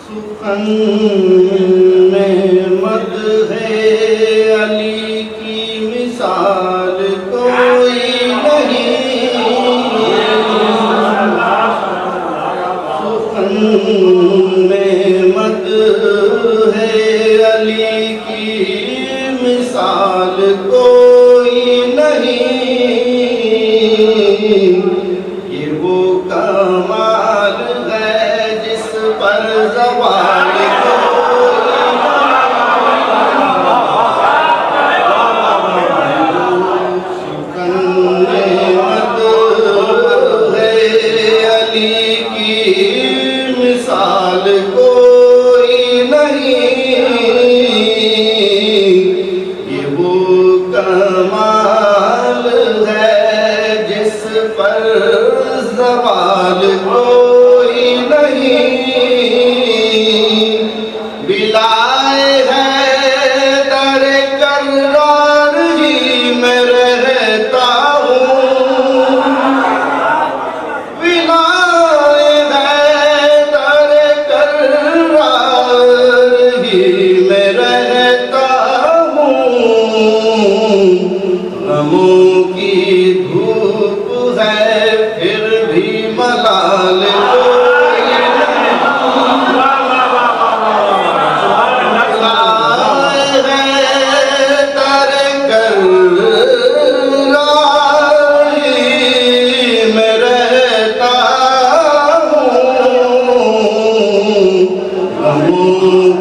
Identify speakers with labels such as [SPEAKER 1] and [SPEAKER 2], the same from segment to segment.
[SPEAKER 1] سخن میں مدح علی کی مثال کوئی نہیں، سخن میں مدح علی کی مثال کوئی نہیں، یہ وہ کمال ہے جس پر زوال کوئی نہیں، یہ وہ کمال ہے جس پر زوال کوئی نہیں، بلائے ہے در کرار ہی میں رہتا ہوں، بلائے ہے در کرار ہی میں رہتا ہوں، غموں کی دھوپ ہے پھر بھی ملال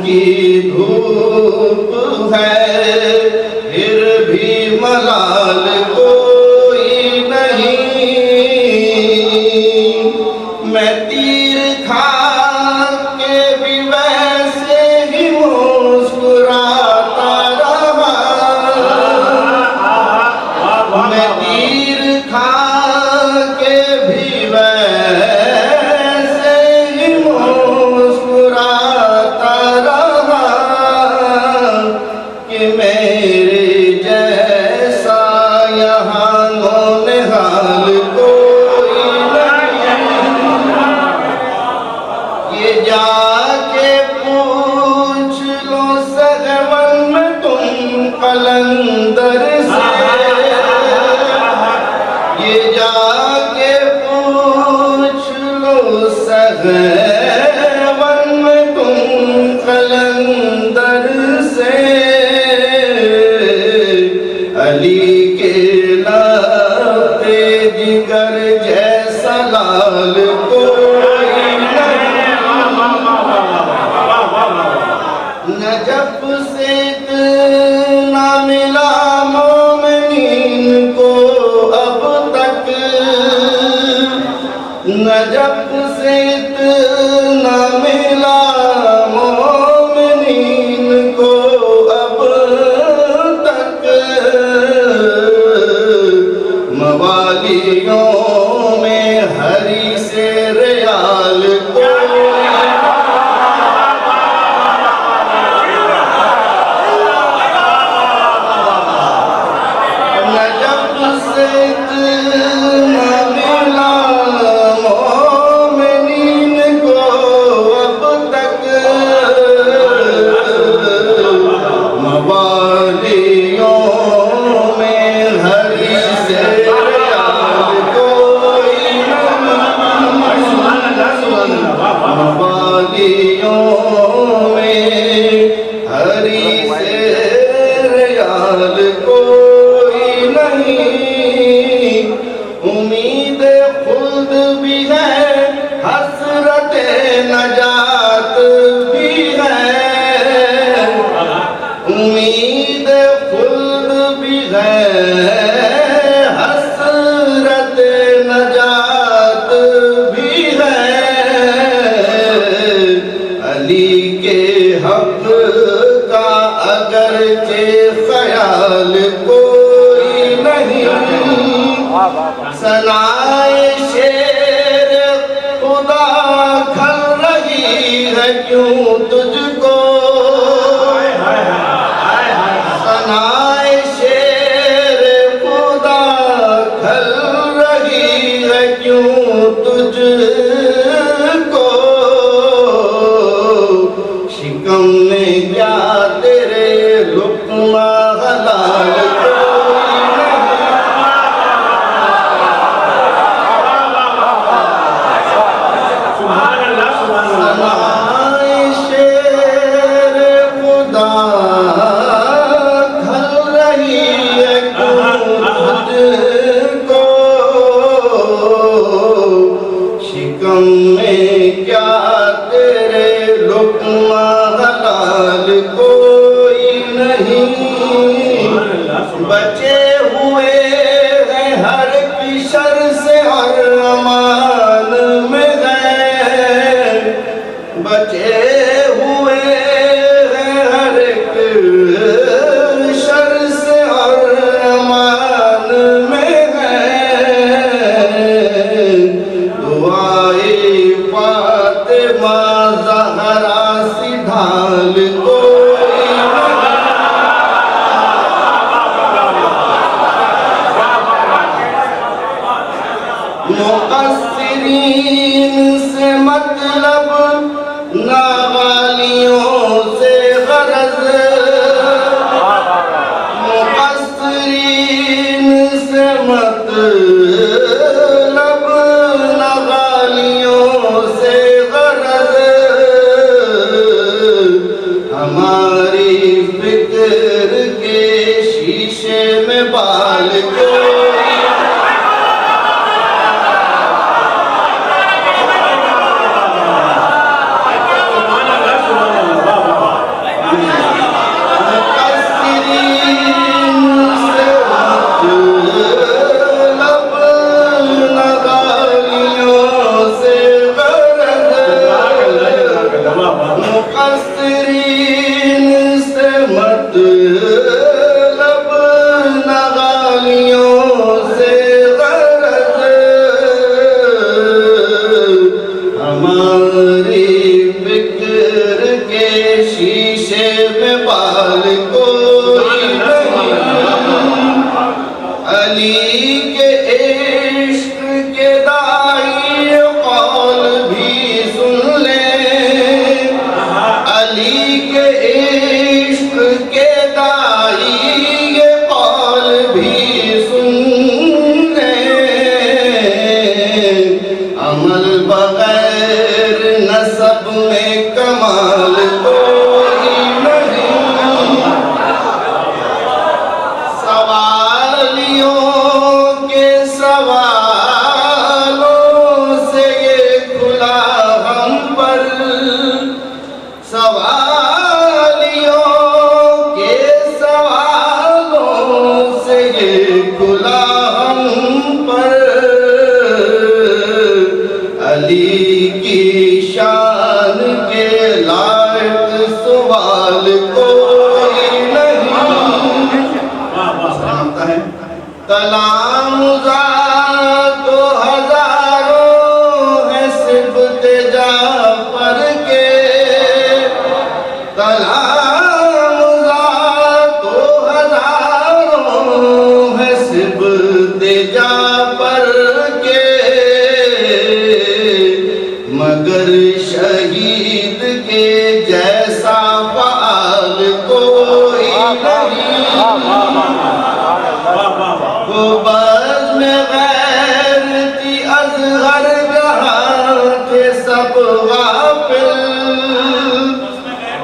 [SPEAKER 1] کی دھوپ ہے پھر بھی ملال کوئی نہیں، میں تیر کھا کے بھی ویسے ہی مسکراتا رہا، میں تیر کھا کے بھی ویسے ہی میرے جیسا یہاں نونہال کوئی نہیں، یہ جا کے پوچھ لو سہون میں تم قلندر سے، یہ جا کے پوچھ لو سہون میں تم قلندر سے، علی کے لب جگر جیسا لال کوئی نہیں، نجف سے اتنا ملا مومنین کو اب تک، نجف سے اتنا ملا مومنین کو اب تک، موالیوں میں ہری سے ریال نجف سے اتنا ملا مومنین کو اب تک، موالیوں میں ہری سے ریال کوئی نہیں، موالیوں میں ہری سے ریال کوئی نہیں، امید خود بھی ہے حسرت نجات بھی ہے، امید خود بھی ہے حسرت نجات بھی ہے، علی کے حق کا اگرچہ خیال کوئی نہیں، ثنائے شیر خدا کھل رہی ہے کیوں تجھ کو، ثنائے شیر خدا کھل رہی ہے کیوں تجھ کو، بچے ہوئے ہیں ہر ایک شر سے اور امان میں گئے، بچے ہوئے ہیں ہر ایک شر سے اور امان میں گئے، دعائے فاطمہ زہرا سی ڈھال مقصرین سے مطلب ناغالیوں سے غرض، مقصرین سے مطلب ناغالیوں سے غرض، ہماری فکر کے شیشے میں بال مقصرین سے مطلب نغالیوں سے غرض، ہماری فکر کے شیشے میں بال کوئی نہیں، علی کے عشق کے دائی قول بھی سن لیں، علی کے عشق کے دائی یہ قول بھی سن لیں، عمل بغیر نسب میں کمال کوئی نہیں، سوالیوں کے سوالوں سے یہ کھلا ہم پر، سوالیوں کے سوالوں سے یہ کھلا ہم پر، علی کی شان کے لائق سوال کوئی نہیں، تلامذات تو ہزاروں ہیں صفت جعفر کے، تلامذات تو ہزاروں ہیں صفت جعفر کے، مگر شہید کے جیسا فعال کوئی نہیں، وہ بزم غیر تھی اصغر جہاں کے سب غافل،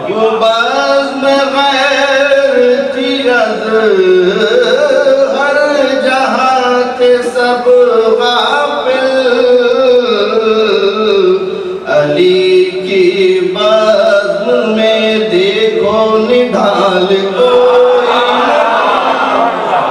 [SPEAKER 1] وہ بزم غیر تھی اصغر جہاں کے سب غافل، علی کی بزم میں دیکھو نڈھال